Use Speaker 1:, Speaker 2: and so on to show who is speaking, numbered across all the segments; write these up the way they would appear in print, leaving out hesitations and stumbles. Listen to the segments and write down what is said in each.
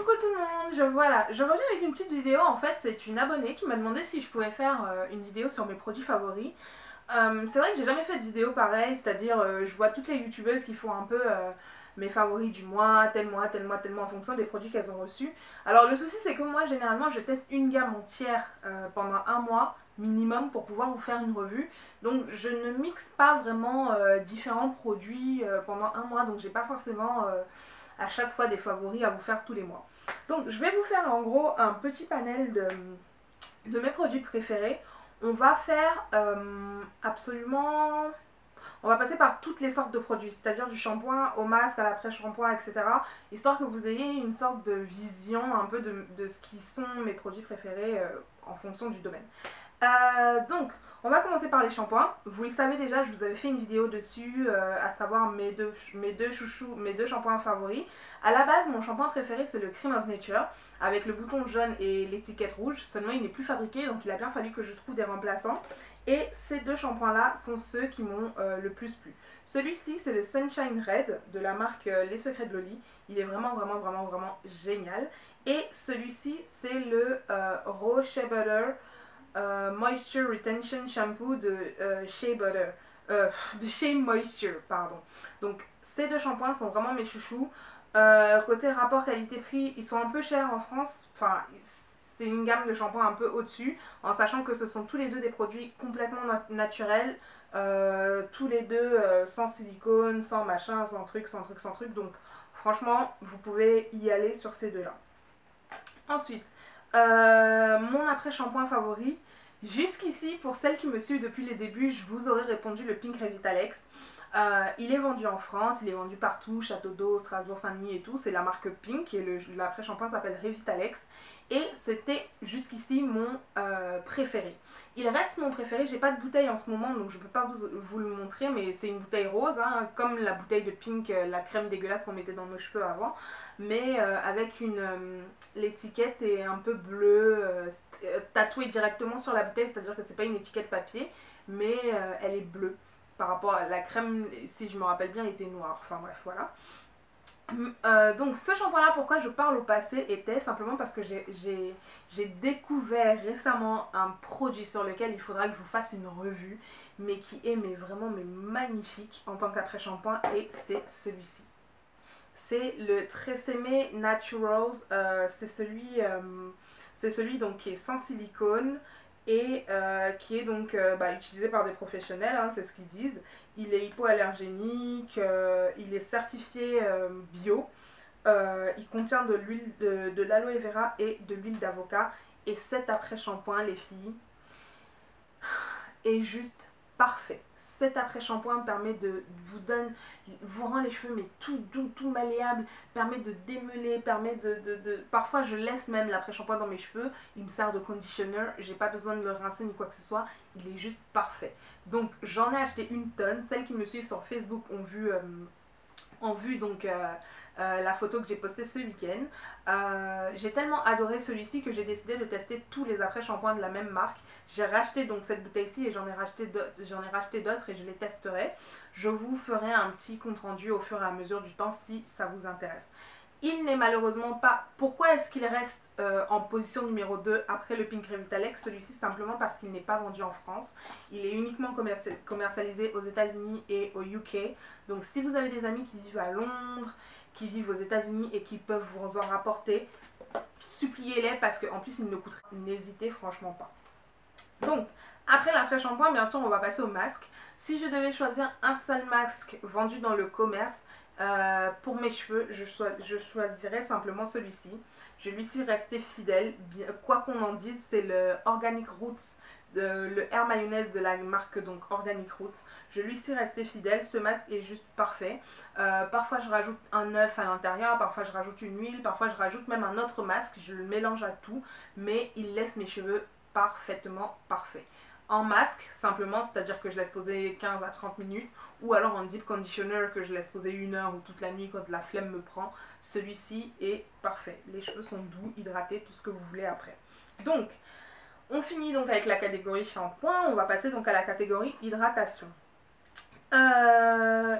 Speaker 1: Coucou tout le monde, je reviens avec une petite vidéo. En fait, c'est une abonnée qui m'a demandé si je pouvais faire une vidéo sur mes produits favoris. C'est vrai que j'ai jamais fait de vidéo pareille, c'est-à-dire je vois toutes les youtubeuses qui font un peu mes favoris du mois, tel mois, tel mois, tel mois en fonction des produits qu'elles ont reçus. Alors le souci c'est que moi généralement je teste une gamme entière pendant un mois minimum pour pouvoir vous faire une revue. Donc je ne mixe pas vraiment différents produits pendant un mois, donc j'ai pas forcément à chaque fois des favoris à vous faire tous les mois. Donc je vais vous faire en gros un petit panel de mes produits préférés. On va faire absolument... On va passer par toutes les sortes de produits, c'est-à-dire du shampoing au masque, à l'après-shampoing, etc. Histoire que vous ayez une sorte de vision un peu de ce qui sont mes produits préférés en fonction du domaine. Donc, on va commencer par les shampoings. Vous le savez déjà, je vous avais fait une vidéo dessus, à savoir mes deux chouchous, mes deux shampoings favoris. À la base, mon shampoing préféré, c'est le Cream of Nature, avec le bouton jaune et l'étiquette rouge. Seulement, il n'est plus fabriqué, donc il a bien fallu que je trouve des remplaçants. Et ces deux shampoings-là sont ceux qui m'ont le plus plu. Celui-ci, c'est le Sunshine Red de la marque Les Secrets de Loli. Il est vraiment génial. Et celui-ci, c'est le Raw Shea Butter Moisture Retention Shampoo de Shea Butter. De Shea Moisture, pardon. Donc ces deux shampoings sont vraiment mes chouchous. Côté rapport qualité-prix, ils sont un peu chers en France. Enfin, c'est une gamme de shampoings un peu au-dessus, en sachant que ce sont tous les deux des produits complètement naturels. Tous les deux sans silicone, sans machin, sans truc. Donc franchement, vous pouvez y aller sur ces deux-là. Ensuite, mon après-shampoing favori. Jusqu'ici, pour celles qui me suivent depuis les débuts, je vous aurais répondu le Pink Revitalex. Il est vendu en France, il est vendu partout, Château d'Eau, Strasbourg, Saint-Denis et tout. C'est la marque Pink et l'après-shampoing s'appelle Revitalex. Et c'était jusqu'ici mon préféré. Il reste mon préféré, j'ai pas de bouteille en ce moment donc je peux pas vous le montrer, mais c'est une bouteille rose, hein, comme la bouteille de Pink, la crème dégueulasse qu'on mettait dans nos cheveux avant, mais avec l'étiquette est un peu bleue, tatouée directement sur la bouteille, c'est-à-dire que c'est pas une étiquette papier, mais elle est bleue par rapport à la crème, si je me rappelle bien, elle était noire, enfin bref, voilà. Donc ce shampoing là, pourquoi je parle au passé, était simplement parce que j'ai découvert récemment un produit sur lequel il faudra que je vous fasse une revue, mais qui est vraiment magnifique en tant qu'après shampoing, et c'est celui-ci. C'est le Tresemme Naturals, c'est celui donc qui est sans silicone et qui est donc utilisé par des professionnels, hein, c'est ce qu'ils disent. Il est hypoallergénique, il est certifié bio, il contient de l'huile de l'aloe vera et de l'huile d'avocat, et cet après-shampoing, les filles, est juste parfait. Cet après-shampoing permet vous rend les cheveux mais tout doux, tout malléable, permet de démêler, parfois je laisse même l'après-shampoing dans mes cheveux, il me sert de conditioner, j'ai pas besoin de le rincer ni quoi que ce soit, il est juste parfait. Donc j'en ai acheté une tonne, celles qui me suivent sur Facebook ont vu donc la photo que j'ai postée ce week-end. J'ai tellement adoré celui-ci que j'ai décidé de tester tous les après-shampoings de la même marque. J'ai racheté donc cette bouteille-ci et j'en ai racheté d'autres et je les testerai. Je vous ferai un petit compte rendu au fur et à mesure du temps si ça vous intéresse. Il n'est malheureusement pas... Pourquoi est-ce qu'il reste en position numéro 2 après le Pink Revitalex? Celui-ci simplement parce qu'il n'est pas vendu en France. Il est uniquement commercialisé aux États-Unis et au UK. Donc si vous avez des amis qui vivent à Londres, qui vivent aux États-Unis et qui peuvent vous en rapporter, suppliez-les parce qu'en plus il ne coûte rien. N'hésitez franchement pas. Donc, après l'après-shampoing, bien sûr, on va passer au masque. Si je devais choisir un seul masque vendu dans le commerce pour mes cheveux, je choisirais simplement celui-ci. Je lui suis restée fidèle, quoi qu'on en dise, c'est le Organic Roots, le Air Mayonnaise de la marque donc Organic Roots. Je lui suis restée fidèle, ce masque est juste parfait. Parfois je rajoute un œuf à l'intérieur, parfois je rajoute une huile, parfois je rajoute même un autre masque, je le mélange à tout, mais il laisse mes cheveux parfaitement parfait. En masque, simplement, c'est-à-dire que je laisse poser 15 à 30 minutes, ou alors en deep conditioner que je laisse poser 1 heure ou toute la nuit quand la flemme me prend. Celui-ci est parfait. Les cheveux sont doux, hydratés, tout ce que vous voulez après. Donc, on finit donc avec la catégorie shampoing, on va passer donc à la catégorie hydratation.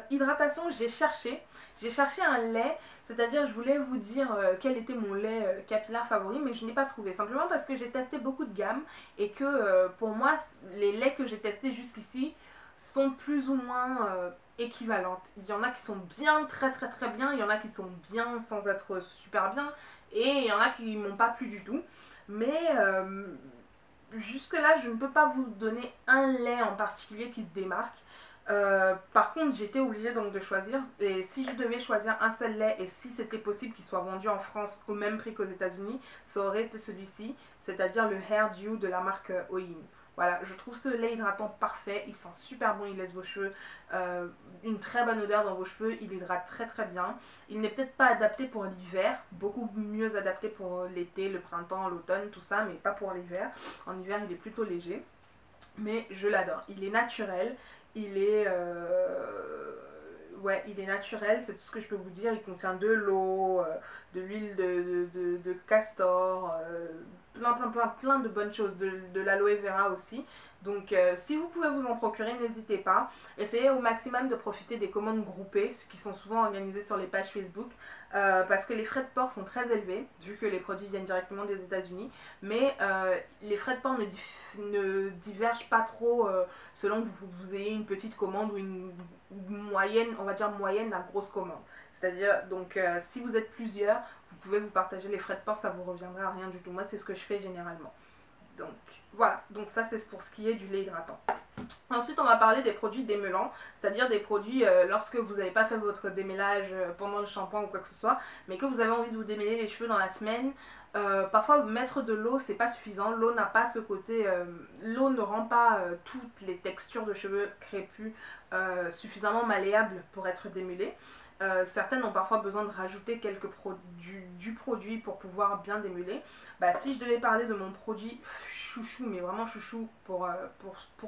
Speaker 1: Hydratation, j'ai cherché, J'ai cherché un lait, c'est-à-dire je voulais vous dire quel était mon lait capillaire favori, mais je n'ai pas trouvé. Simplement parce que j'ai testé beaucoup de gammes et que pour moi, les laits que j'ai testés jusqu'ici sont plus ou moins équivalentes. Il y en a qui sont bien, très très très bien, il y en a qui sont bien sans être super bien, et il y en a qui m'ont pas plu du tout. Mais jusque là, je ne peux pas vous donner un lait en particulier qui se démarque. Par contre, j'étais obligée donc de choisir, et si je devais choisir un seul lait et si c'était possible qu'il soit vendu en France au même prix qu'aux États-Unis, ça aurait été celui-ci, c'est-à-dire le Hair Dew de la marque Oyin. Voilà, je trouve ce lait hydratant parfait, il sent super bon, il laisse vos cheveux une très bonne odeur dans vos cheveux, il hydrate très très bien. Il n'est peut-être pas adapté pour l'hiver, beaucoup mieux adapté pour l'été, le printemps, l'automne, tout ça, mais pas pour l'hiver. En hiver, il est plutôt léger, mais je l'adore. Il est naturel, il est ouais, il est naturel, c'est tout ce que je peux vous dire. Il contient de l'eau, de l'huile de castor, plein de bonnes choses, de l'aloe vera aussi. Donc si vous pouvez vous en procurer, n'hésitez pas. Essayez au maximum de profiter des commandes groupées, qui sont souvent organisées sur les pages Facebook, parce que les frais de port sont très élevés, vu que les produits viennent directement des États-Unis. Mais les frais de port ne divergent pas trop selon que vous ayez une petite commande ou une moyenne, on va dire moyenne à grosse commande. C'est-à-dire, donc si vous êtes plusieurs, vous pouvez vous partager les frais de port, ça vous reviendra à rien du tout. Moi, c'est ce que je fais généralement. Donc voilà, donc ça c'est pour ce qui est du lait hydratant. Ensuite, on va parler des produits démêlants, c'est-à-dire des produits lorsque vous n'avez pas fait votre démêlage pendant le shampoing ou quoi que ce soit, mais que vous avez envie de vous démêler les cheveux dans la semaine. Parfois, mettre de l'eau, c'est pas suffisant. L'eau n'a pas ce côté. L'eau ne rend pas toutes les textures de cheveux crépus suffisamment malléables pour être démêlées. Certaines ont parfois besoin de rajouter du produit pour pouvoir bien démêler. Bah, si je devais parler de mon produit chouchou, mais vraiment chouchou pour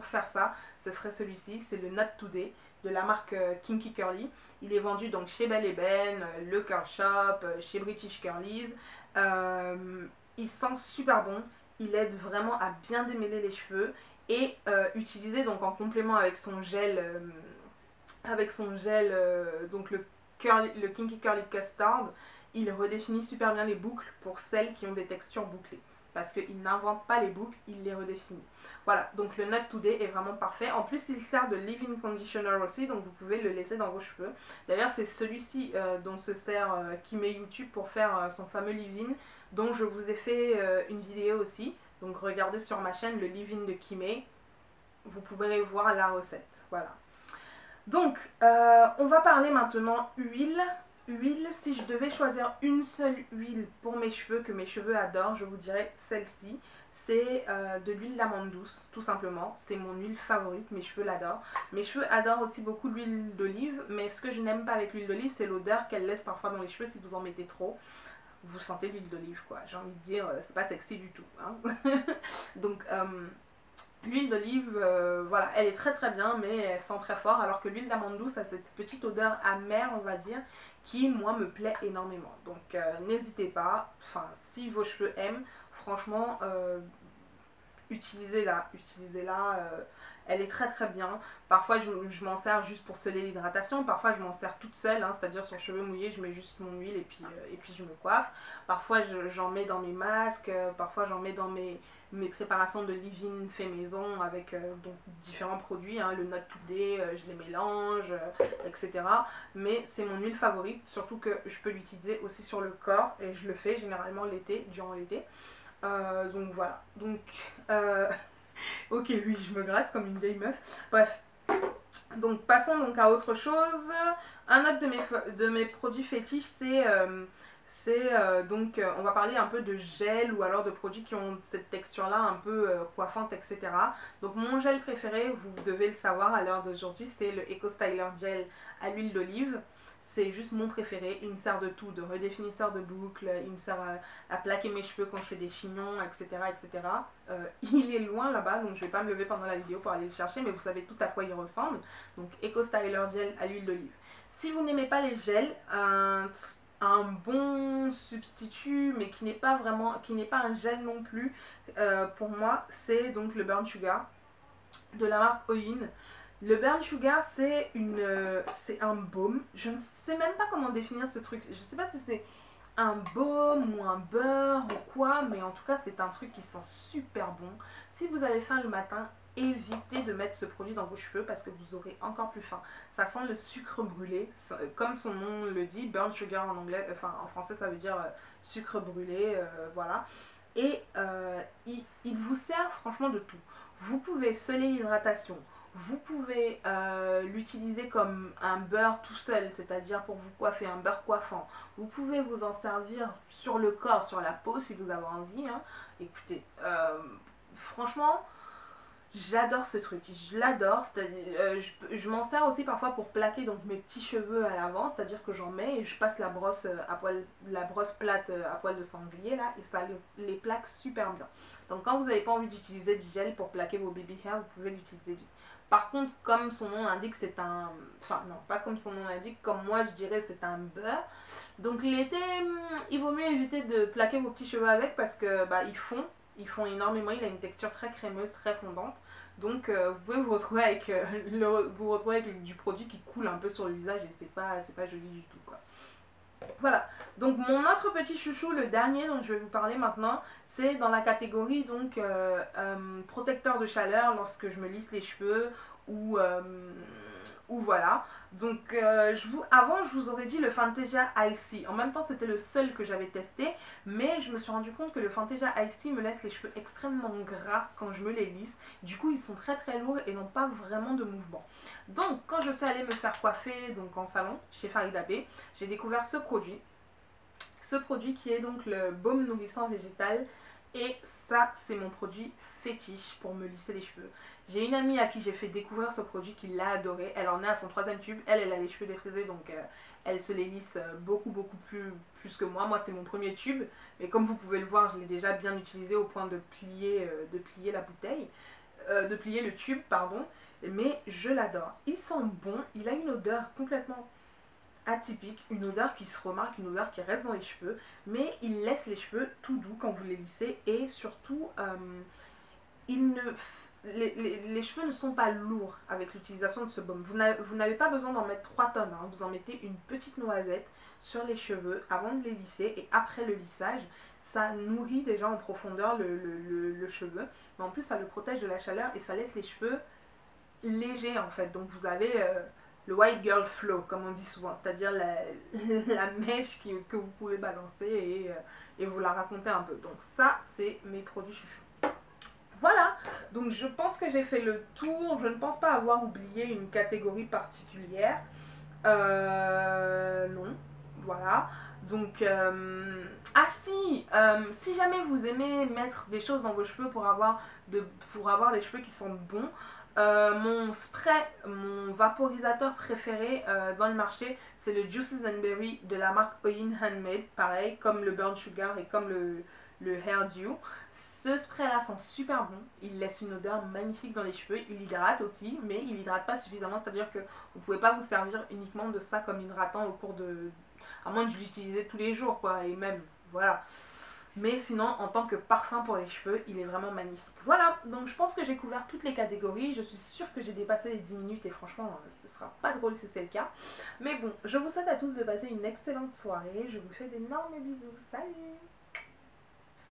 Speaker 1: faire ça, ce serait celui-ci, c'est le Not Today de la marque Kinky Curly. Il est vendu donc chez Belle Ben, le Curl Shop, chez British Curlies. Il sent super bon, il aide vraiment à bien démêler les cheveux et utilisé donc en complément avec son gel, donc le Kinky Curly Custard, il redéfinit super bien les boucles pour celles qui ont des textures bouclées. Parce qu'il n'invente pas les boucles, il les redéfinit. Voilà, donc le Not Today est vraiment parfait. En plus, il sert de leave-in conditioner aussi, donc vous pouvez le laisser dans vos cheveux. D'ailleurs, c'est celui-ci dont se sert Kimé YouTube pour faire son fameux leave-in, dont je vous ai fait une vidéo aussi. Donc regardez sur ma chaîne le leave-in de Kimé, vous pourrez voir la recette. Voilà. Donc, on va parler maintenant huile. Huile, si je devais choisir une seule huile pour mes cheveux, que mes cheveux adorent, je vous dirais celle-ci. C'est de l'huile d'amande douce, tout simplement. C'est mon huile favorite, mes cheveux l'adorent. Mes cheveux adorent aussi beaucoup l'huile d'olive, mais ce que je n'aime pas avec l'huile d'olive, c'est l'odeur qu'elle laisse parfois dans les cheveux si vous en mettez trop. Vous sentez l'huile d'olive, quoi. J'ai envie de dire, c'est pas sexy du tout. Hein. Donc, l'huile d'olive, voilà, elle est très très bien, mais elle sent très fort, alors que l'huile d'amande douce a cette petite odeur amère, on va dire, qui, moi, me plaît énormément. Donc, n'hésitez pas, enfin, si vos cheveux aiment, franchement, utilisez-la, elle est très très bien. Parfois, je m'en sers juste pour sceller l'hydratation, parfois je m'en sers toute seule, hein, c'est-à-dire sur cheveux mouillés, je mets juste mon huile et puis je me coiffe. Parfois, j'en mets dans mes masques, parfois j'en mets dans mes préparations de leave-in fait maison avec donc différents produits, hein, le Not Today, je les mélange, etc. Mais c'est mon huile favorite, surtout que je peux l'utiliser aussi sur le corps et je le fais généralement l'été, durant l'été. Donc voilà, donc ok, oui, je me gratte comme une vieille meuf. Bref, donc passons donc à autre chose. Un autre de mes produits fétiches, c'est donc on va parler un peu de gel ou alors de produits qui ont cette texture là un peu coiffante, etc. Donc mon gel préféré, vous devez le savoir à l'heure d'aujourd'hui, c'est le Eco Styler Gel à l'huile d'olive. C'est juste mon préféré, il me sert de tout, de redéfinisseur de boucles, il me sert à plaquer mes cheveux quand je fais des chignons, etc. etc. Il est loin là-bas, donc je ne vais pas me lever pendant la vidéo pour aller le chercher, mais vous savez tout à quoi il ressemble. Donc Eco Styler Gel à l'huile d'olive. Si vous n'aimez pas les gels, un bon substitut, mais qui n'est pas un gel non plus, pour moi, c'est donc le Burn Sugar de la marque Oyin. Le Burn Sugar, c'est un baume. Je ne sais même pas comment définir ce truc. Je ne sais pas si c'est un baume ou un beurre ou quoi, mais en tout cas, c'est un truc qui sent super bon. Si vous avez faim le matin, évitez de mettre ce produit dans vos cheveux parce que vous aurez encore plus faim. Ça sent le sucre brûlé, comme son nom le dit, Burn Sugar en anglais, enfin en français ça veut dire sucre brûlé, voilà. Et il vous sert franchement de tout. Vous pouvez sceller l'hydratation. Vous pouvez l'utiliser comme un beurre tout seul, c'est-à-dire pour vous coiffer, un beurre coiffant. Vous pouvez vous en servir sur le corps, sur la peau si vous avez envie. Hein. Écoutez, franchement, j'adore ce truc, je l'adore, je m'en sers aussi parfois pour plaquer donc mes petits cheveux à l'avant, c'est-à-dire que j'en mets et je passe la brosse à poil, la brosse plate à poil de sanglier là et ça les plaque super bien. Donc quand vous n'avez pas envie d'utiliser du gel pour plaquer vos baby hair, vous pouvez l'utiliser. Par contre, comme son nom l'indique, c'est un... Enfin non, pas comme son nom l'indique, comme moi je dirais c'est un beurre. Donc l'été, il vaut mieux éviter de plaquer vos petits cheveux avec parce que bah, ils font énormément, il a une texture très crémeuse, très fondante. Donc vous pouvez vous retrouver avec, du produit qui coule un peu sur le visage et c'est pas joli du tout quoi. Voilà, donc mon autre petit chouchou, le dernier dont je vais vous parler maintenant, c'est dans la catégorie donc protecteur de chaleur lorsque je me lisse les cheveux ou, voilà. Donc avant je vous aurais dit le Fantasia Icy, en même temps c'était le seul que j'avais testé, mais je me suis rendu compte que le Fantasia Icy me laisse les cheveux extrêmement gras quand je me les lisse, du coup ils sont très très lourds et n'ont pas vraiment de mouvement. Donc quand je suis allée me faire coiffer donc en salon chez Farida Bey, j'ai découvert ce produit qui est donc le baume nourrissant végétal et ça c'est mon produit fétiche pour me lisser les cheveux. J'ai une amie à qui j'ai fait découvrir ce produit qui l'a adoré, elle en est à son 3e tube, elle a les cheveux défrisés donc elle se les lisse beaucoup plus que moi. Moi c'est mon premier tube, mais comme vous pouvez le voir je l'ai déjà bien utilisé au point de plier la bouteille, de plier le tube pardon, mais je l'adore. Il sent bon, il a une odeur complètement atypique, une odeur qui se remarque, une odeur qui reste dans les cheveux, mais il laisse les cheveux tout doux quand vous les lissez et surtout les cheveux ne sont pas lourds avec l'utilisation de ce baume. Vous n'avez pas besoin d'en mettre 3 tonnes, hein. Vous en mettez une petite noisette sur les cheveux avant de les lisser et après le lissage, ça nourrit déjà en profondeur le cheveu, mais en plus ça le protège de la chaleur et ça laisse les cheveux légers en fait. Donc vous avez le white girl flow comme on dit souvent, c'est-à-dire la mèche que vous pouvez balancer et vous la raconter un peu. Donc ça c'est mes produits chouchous. Voilà, donc je pense que j'ai fait le tour, je ne pense pas avoir oublié une catégorie particulière. Non, voilà. Donc, ah si, si jamais vous aimez mettre des choses dans vos cheveux pour avoir les cheveux qui sentent bon, mon spray, mon vaporisateur préféré dans le marché, c'est le Juices and Berry de la marque Oyin Handmade, pareil, comme le Burn Sugar et comme le Hair Dew. Ce spray là sent super bon, il laisse une odeur magnifique dans les cheveux, il hydrate aussi, mais il hydrate pas suffisamment, c'est-à-dire que vous pouvez pas vous servir uniquement de ça comme hydratant au cours de... à moins de l'utiliser tous les jours quoi, et même, voilà. Mais sinon, en tant que parfum pour les cheveux, il est vraiment magnifique. Voilà, donc je pense que j'ai couvert toutes les catégories. Je suis sûre que j'ai dépassé les 10 minutes et franchement, ce sera pas drôle si c'est le cas. Mais bon, je vous souhaite à tous de passer une excellente soirée. Je vous fais d'énormes bisous. Salut!